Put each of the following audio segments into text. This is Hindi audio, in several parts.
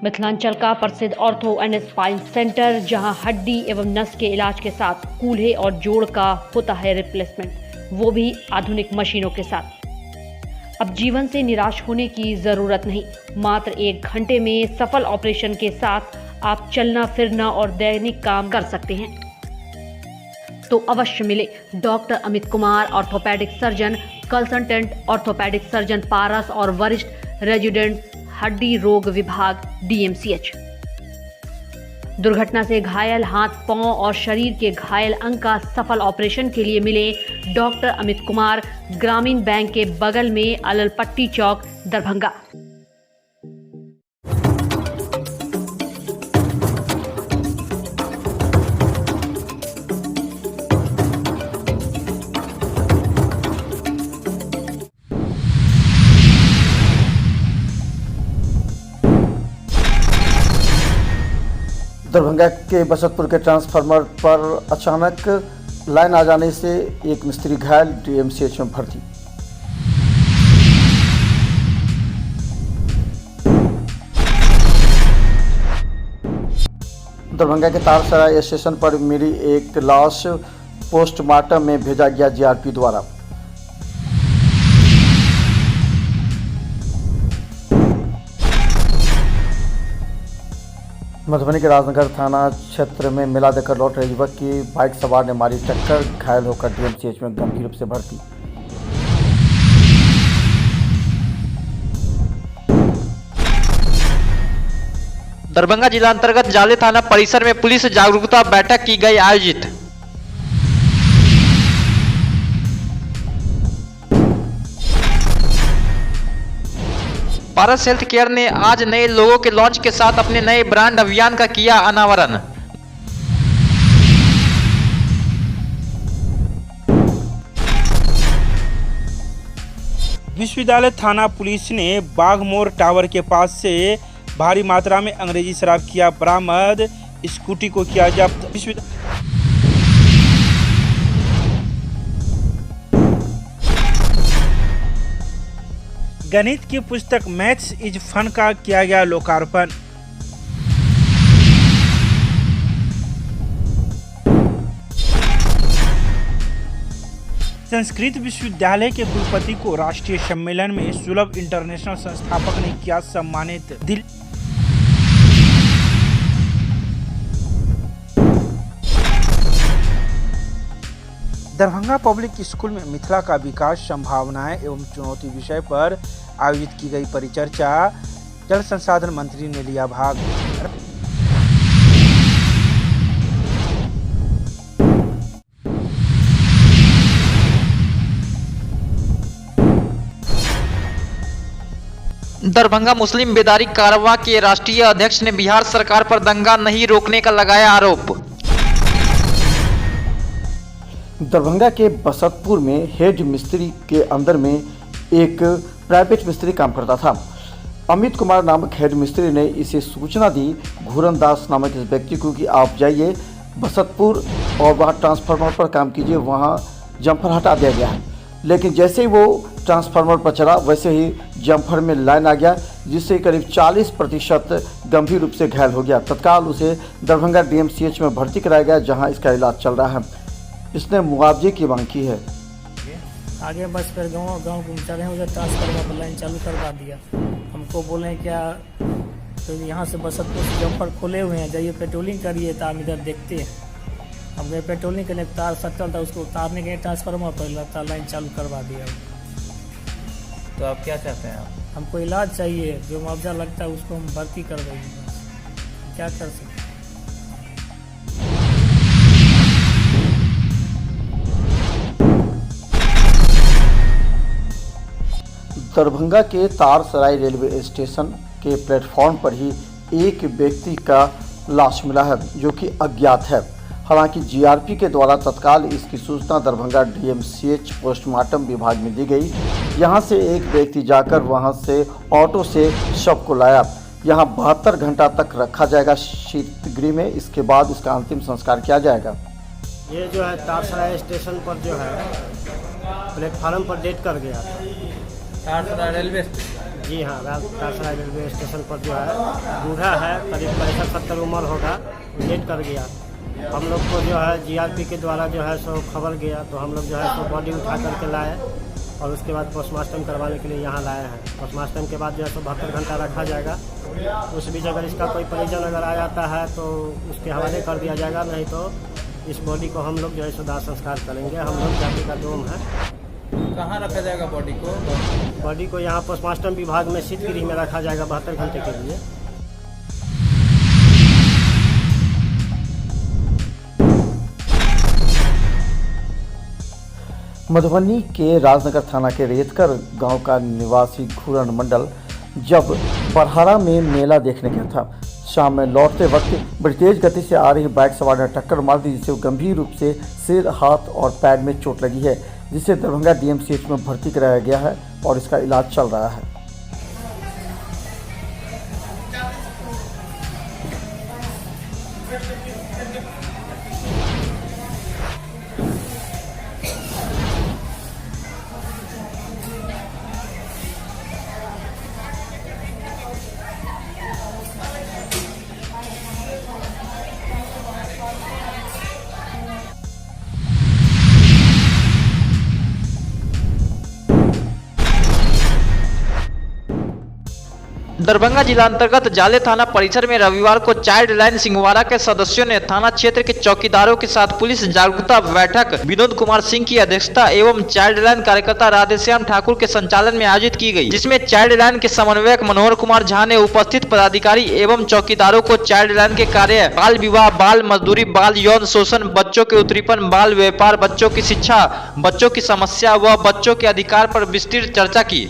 मिथिलांचल का प्रसिद्ध ऑर्थो एंड स्पाइन सेंटर, जहां हड्डी एवं नस के इलाज के साथ कूल्हे और जोड़ का होता है रिप्लेसमेंट, वो भी आधुनिक मशीनों के साथ। अब जीवन से निराश होने की जरूरत नहीं। मात्र 1 घंटे में सफल ऑपरेशन के साथ आप चलना फिरना और दैनिक काम कर सकते हैं। तो अवश्य मिले doctor Amit Kumar, orthopaedic surgeon, consultant orthopaedic surgeon Paras और वरिष्ठ रेजिडेंट हड्डी रोग विभाग DMCH। दुर्घटना से घायल हाथ, पांव और शरीर के घायल अंग का सफल ऑपरेशन के लिए मिले डॉक्टर अमित कुमार, ग्रामीण बैंक के बगल में अललपट्टी चौक, दरभंगा। दरभंगा के बसतपुर के ट्रांसफार्मर पर अचानक लाइन आ जाने से एक मिस्त्री घायल, DMCH में भर्ती। दरभंगा के तारसराय स्टेशन पर मिली एक लाश पोस्टमार्टम में भेजा गया GRP द्वारा। मधुबनी के राजनगर थाना क्षेत्र में मेला देखकर लौट रहे युवक की बाइक सवार ने मारी टक्कर, घायल होकर DMCH में गंभीर रूप से भर्ती। दरभंगा जिला अंतर्गत जाले थाना परिसर में पुलिस जागरूकता बैठक की गई आयोजित। पारस हेल्थ केयर ने आज नए लोगों के लॉन्च के साथ अपने नए ब्रांड अभियान का किया अनावरण। विश्वविद्यालय थाना पुलिस ने बाघमोर टावर के पास से भारी मात्रा में अंग्रेजी शराब किया बरामद, स्कूटी को किया जब्त। गणित की पुस्तक मैथ्स इज फन का किया गया लोकार्पण। संस्कृत विश्वविद्यालय के कुलपति को राष्ट्रीय सम्मेलन में सुलभ इंटरनेशनल संस्थापक ने किया सम्मानित। दरभंगा पब्लिक स्कूल में मिथिला का विकास, संभावनाएं एवं चुनौती विषय पर आयोजित की गई परिचर्चा। जल संसाधन मंत्री ने लिया भाग। दरभंगा मुस्लिम बेदारी कारवां के राष्ट्रीय अध्यक्ष ने बिहार सरकार पर दंगा नहीं रोकने का लगाया आरोप। दरभंगा के बसतपुर में हेड मिस्त्री के अंदर में एक प्राइवेट मिस्त्री काम करता था। अमित कुमार नामक हेड मिस्त्री ने इसे सूचना दी घूरन दास नामक इस व्यक्ति को कि आप जाइए बसतपुर और वहाँ ट्रांसफार्मर पर काम कीजिए, वहाँ जम्फर हटा दिया गया है। लेकिन जैसे ही वो ट्रांसफार्मर पर चला वैसे ही जम्फर में लाइन आ गया, जिससे करीब 40% गंभीर रूप से घायल हो गया। तत्काल उसे दरभंगा DMCH में भर्ती कराया गया, जहाँ इसका इलाज चल रहा है। इसने मुआवजे की मांग की है। आगे बस फिर गाँव घूमते रहे, उधर ट्रांसफार्मर पर लाइन चालू करवा दिया। हमको बोले क्या तो यहाँ से बसतपुर से जम्पर खोले हुए हैं, जाइए पेट्रोलिंग करिए, तो हम इधर देखते हैं। हम गए पेट्रोलिंग करने, तार सटल था, उसको उतारने के ट्रांसफार्मर पर लगता लाइन चालू करवा दिया। तो आप क्या चाहते हैं? आप हमको इलाज चाहिए, जो मुआवजा लगता है उसको हम भर्ती कर देंगे। क्या कर सकते। दरभंगा के तारसराय रेलवे स्टेशन के प्लेटफॉर्म पर ही एक व्यक्ति का लाश मिला है, जो कि अज्ञात है। हालांकि GRP के द्वारा तत्काल इसकी सूचना दरभंगा DMCH पोस्टमार्टम विभाग में दी गई। यहां से एक व्यक्ति जाकर वहां से ऑटो से शव को लाया। यहां 72 घंटा तक रखा जाएगा शीतगृह में। इसके बाद इसका अंतिम संस्कार किया जाएगा। ये जो है तारसराय स्टेशन पर जो है प्लेटफार्म पर डेट कर गया था। तारसराय रेलवे जी हाँ, तारसराय रेलवे स्टेशन पर जो है बूढ़ा है, करीब 65-70 उम्र होगा, डेथ कर गया। हम लोग को जो है जीआरपी के द्वारा जो है सो खबर गया, तो हम लोग जो है सो बॉडी उठा करके लाए और उसके बाद पोस्टमार्टम करवाने के लिए यहाँ लाए हैं। पोस्टमार्टम के बाद जो है सो 72 घंटा रखा जाएगा। उस बीच अगर इसका कोई परिजन अगर आ जाता है तो उसके हवाले कर दिया जाएगा, नहीं तो इस बॉडी को हम लोग जो है सो दाह संस्कार करेंगे। हम लोग जाति का डोम है। कहाँ रखा जाएगा बॉडी को? बॉडी को यहाँ पोस्टमार्टम विभाग में शीतगृह में रखा जाएगा 72 घंटे के लिए। मधुबनी के राजनगर थाना के रेतकर गांव का निवासी घूरन मंडल जब बरहारा में मेला देखने गया था। शाम में लौटते वक्त बड़ी तेज गति से आ रही बाइक सवार ने टक्कर मार दी, जिससे गंभीर रूप से सिर, हाथ और पैर में चोट लगी है, जिसे दरभंगा डीएमसीएच में भर्ती कराया गया है और इसका इलाज चल रहा है। दरभंगा जिला अंतर्गत जाले थाना परिसर में रविवार को चाइल्ड लाइन सिंहवाड़ा के सदस्यों ने थाना क्षेत्र के चौकीदारों के साथ पुलिस जागरूकता बैठक विनोद कुमार सिंह की अध्यक्षता एवं चाइल्ड लाइन कार्यकर्ता राधेश्याम ठाकुर के संचालन में आयोजित की गई, जिसमें चाइल्ड लाइन के समन्वयक मनोहर कुमार झा ने उपस्थित पदाधिकारी एवं चौकीदारों को चाइल्ड लाइन के कार्य, बाल विवाह, बाल मजदूरी, बाल यौन शोषण, बच्चों के उत्पीड़न, बाल व्यापार, बच्चों की शिक्षा, बच्चों की समस्या व बच्चों के अधिकार पर विस्तृत चर्चा की।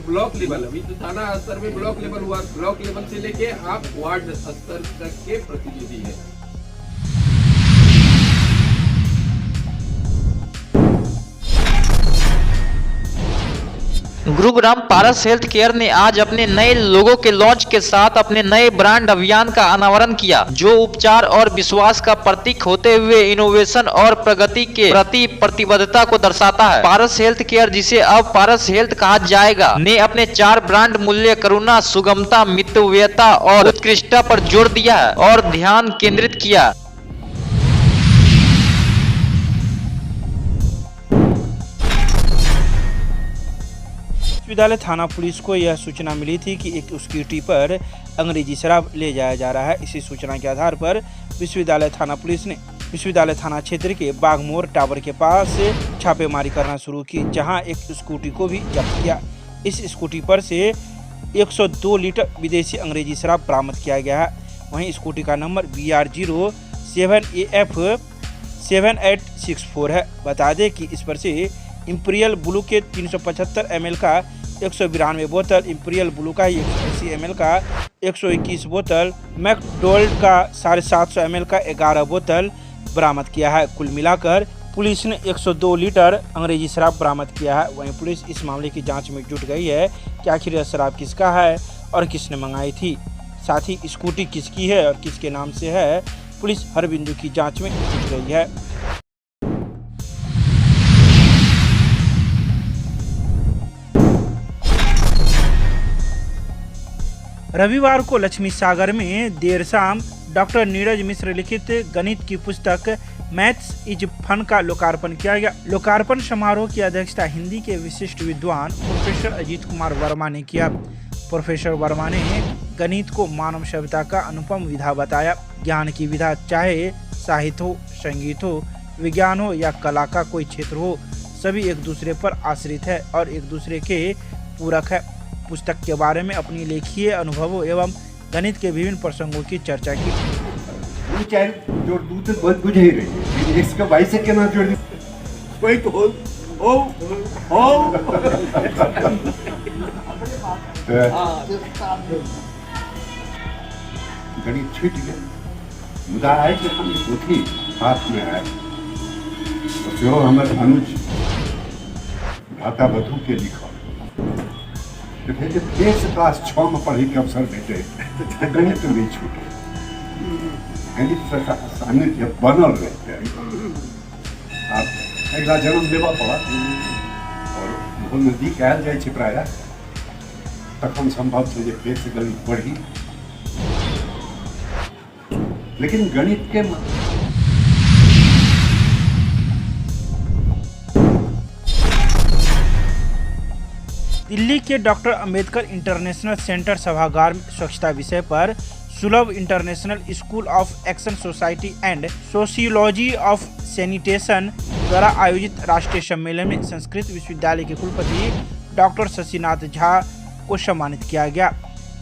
ब्लॉक लेवल, अभी तो थाना स्तर में ब्लॉक लेवल हुआ, ब्लॉक लेवल से लेके आप वार्ड स्तर तक के प्रतिनिधि हैं। गुरुग्राम पारस हेल्थ केयर ने आज अपने नए लोगो के लॉन्च के साथ अपने नए ब्रांड अभियान का अनावरण किया, जो उपचार और विश्वास का प्रतीक होते हुए इनोवेशन और प्रगति के प्रति प्रतिबद्धता को दर्शाता है। पारस हेल्थ केयर, जिसे अब पारस हेल्थ कहा जाएगा, ने अपने 4 ब्रांड मूल्य, करुणा, सुगमता, मितव्ययता और उत्कृष्टता पर जोर दिया है और ध्यान केंद्रित किया। विश्वविद्यालय थाना पुलिस को यह सूचना मिली थी कि एक स्कूटी पर अंग्रेजी शराब ले जाया जा रहा है। इसी सूचना के आधार पर विश्वविद्यालय थाना पुलिस ने विश्वविद्यालय थाना क्षेत्र के बागमोर टावर के पास छापेमारी करना शुरू की, जहां एक स्कूटी को भी जब्त किया। इस स्कूटी पर से 102 लीटर विदेशी अंग्रेजी शराब बरामद किया गया है। वहीं स्कूटी का नंबर BR07AF 7864 है। बता दें कि इस पर से इंपीरियल ब्लू के 375 ml का 192 बोतल, इंपीरियल ब्लू का 180 ml का 121 बोतल, मैकडोल्ड का 750 ml का 11 बोतल बरामद किया है। कुल मिलाकर पुलिस ने 102 लीटर अंग्रेजी शराब बरामद किया है। वहीं पुलिस इस मामले की जांच में जुट गई है कि आखिर यह शराब किसका है और किसने मंगाई थी, साथ ही स्कूटी किसकी है और किसके नाम से है। पुलिस हर बिंदु की जांच में जुट गई है। रविवार को लक्ष्मी सागर में देर शाम डॉक्टर नीरज मिश्र लिखित गणित की पुस्तक मैथ्स इज फन का लोकार्पण किया गया। लोकार्पण समारोह की अध्यक्षता हिंदी के विशिष्ट विद्वान प्रोफेसर अजीत कुमार वर्मा ने किया। प्रोफेसर वर्मा ने गणित को मानव सभ्यता का अनुपम विधा बताया। ज्ञान की विधा चाहे साहित्य हो, संगीत हो, विज्ञान हो या कला का कोई क्षेत्र हो, सभी एक दूसरे पर आश्रित है और एक दूसरे के पूरक है। पुस्तक के बारे में अपनी लेखीय अनुभवों एवं गणित के विभिन्न प्रसंगों की चर्चा की। जोड़ दूँ तो बहुत बुझ ही रही इसका भाई से क्या ना जोड़ दी कोई तो ओ गणित छूट गया, मुद्दा है कि हम पोथी हाथ में है जो हमारे अनुज भाता बधू के लिखा क्लास 6 में पढ़े के अवसर भेटे गणित नहीं छूटे, गणित सामने बनल रहते आप अगला जन्म लेवा पड़ा और बहुत नजदीक आयल जाए प्राय तक हम संभव से ये फिर से गणित पढ़ी, लेकिन गणित के दिल्ली के डॉक्टर अंबेडकर इंटरनेशनल सेंटर सभागार में स्वच्छता विषय पर सुलभ international school of action society and sociology of sanitation द्वारा आयोजित राष्ट्रीय सम्मेलन में संस्कृत विश्वविद्यालय के कुलपति डॉक्टर शशिनाथ झा को सम्मानित किया गया।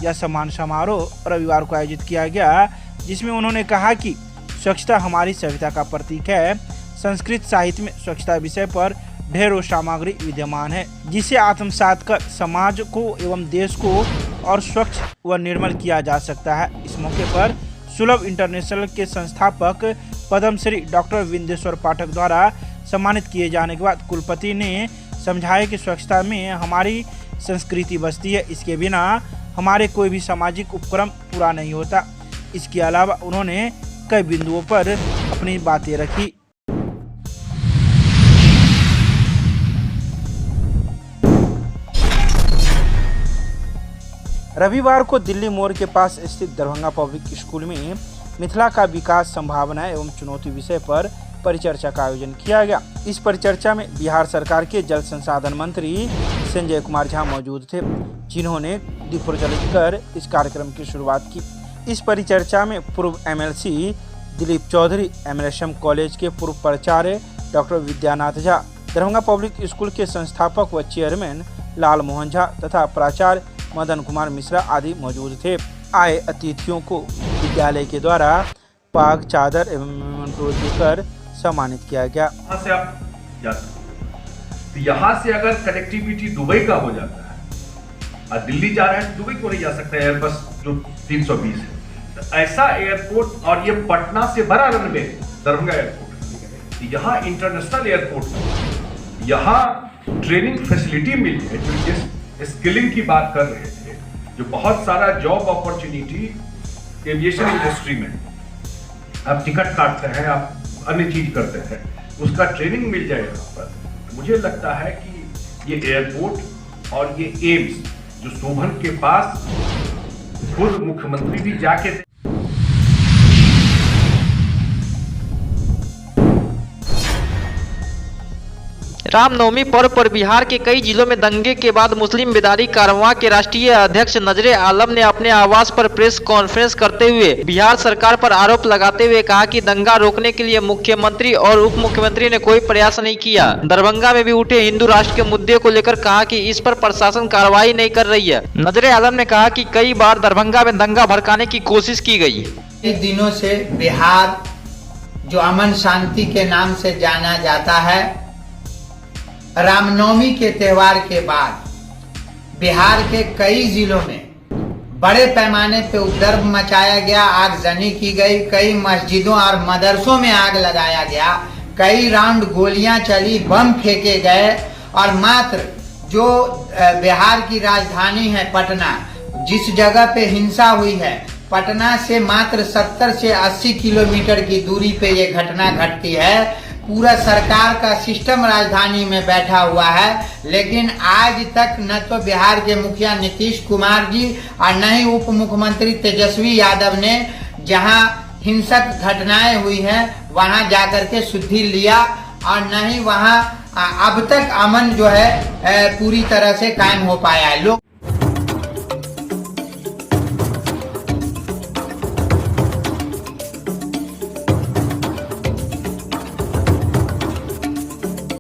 यह सम्मान समारोह रविवार को आयोजित किया गया, जिसमें उन्होंने कहा कि स्वच्छता हमारी सभ्यता का प्रतीक है। संस्कृत साहित्य में स्वच्छता विषय पर ढेरों सामग्री विद्यमान है, जिसे आत्मसात कर समाज को एवं देश को और स्वच्छ व निर्मल किया जा सकता है। इस मौके पर सुलभ इंटरनेशनल के संस्थापक पद्मश्री डॉक्टर विंदेश्वर पाठक द्वारा सम्मानित किए जाने के बाद कुलपति ने समझाया कि स्वच्छता में हमारी संस्कृति बसती है, इसके बिना हमारे कोई भी सामाजिक उपक्रम पूरा नहीं होता। इसके अलावा उन्होंने कई बिंदुओं पर अपनी बातें रखी। रविवार को दिल्ली मोड़ के पास स्थित दरभंगा पब्लिक स्कूल में मिथिला का विकास संभावनाएं एवं चुनौती विषय पर परिचर्चा का आयोजन किया गया। इस परिचर्चा में बिहार सरकार के जल संसाधन मंत्री संजय कुमार झा मौजूद थे, जिन्होंने दीप प्रज्वलित कर इस कार्यक्रम की शुरुआत की। इस परिचर्चा में पूर्व MLC Dilip Chaudhary, MLSM college के पूर्व प्राचार्य doctor Vidyanath Jha, Darbhanga public school के संस्थापक व चेयरमैन लाल मोहन झा तथा प्राचार्य मदन कुमार मिश्रा आदि मौजूद थे। आए अतिथियों को विद्यालय के द्वारा पाग, चादर एवं मेमोंटो देकर सम्मानित किया गया। यहाँ से आप जा सकते, तो यहाँ से अगर कनेक्टिविटी दुबई का हो जाता है और दिल्ली जा रहा है तो दुबई को नहीं जा सकता एयरबस जो 320 है, तो ऐसा एयरपोर्ट, और ये पटना से बड़ा रनवे दरभंगा एयरपोर्ट, यहाँ इंटरनेशनल एयरपोर्ट, यहाँ ट्रेनिंग फैसिलिटी मिली है। जो जिस स्किलिंग की बात कर रहे थे, जो बहुत सारा जॉब अपॉर्चुनिटी एविएशन इंडस्ट्री में, आप टिकट काटते हैं, आप अन्य चीज करते हैं, उसका ट्रेनिंग मिल जाए यहाँ पर। मुझे लगता है कि ये एयरपोर्ट और ये एम्स जो शोभन के पास खुद मुख्यमंत्री भी जाके रामनवमी पर्व पर बिहार के कई जिलों में दंगे के बाद मुस्लिम बिदारी कारवां के राष्ट्रीय अध्यक्ष नजरे आलम ने अपने आवास पर प्रेस कॉन्फ्रेंस करते हुए बिहार सरकार पर आरोप लगाते हुए कहा कि दंगा रोकने के लिए मुख्यमंत्री और उप मुख्यमंत्री ने कोई प्रयास नहीं किया। दरभंगा में भी उठे हिंदू राष्ट्र के मुद्दे को लेकर कहा कि इस पर प्रशासन कार्रवाई नहीं कर रही है। नजरे आलम ने कहा कि कई बार दरभंगा में दंगा भड़काने की कोशिश की गई। इन दिनों से बिहार जो अमन शांति के नाम से जाना जाता है, रामनवमी के त्योहार के बाद बिहार के कई जिलों में बड़े पैमाने पे उपद्रव मचाया गया, आगजनी की गई, कई मस्जिदों और मदरसों में आग लगाया गया, कई राउंड गोलियां चली, बम फेंके गए, और मात्र जो बिहार की राजधानी है पटना, जिस जगह पे हिंसा हुई है, पटना से मात्र 70 से 80 किलोमीटर की दूरी पे ये घटना घटती है। पूरा सरकार का सिस्टम राजधानी में बैठा हुआ है, लेकिन आज तक न तो बिहार के मुखिया नीतीश कुमार जी और न ही उप मुख्यमंत्री तेजस्वी यादव ने जहां हिंसक घटनाएं हुई हैं वहां जाकर के सुधि लिया, और न ही वहां अब तक अमन जो है पूरी तरह से कायम हो पाया है। लोग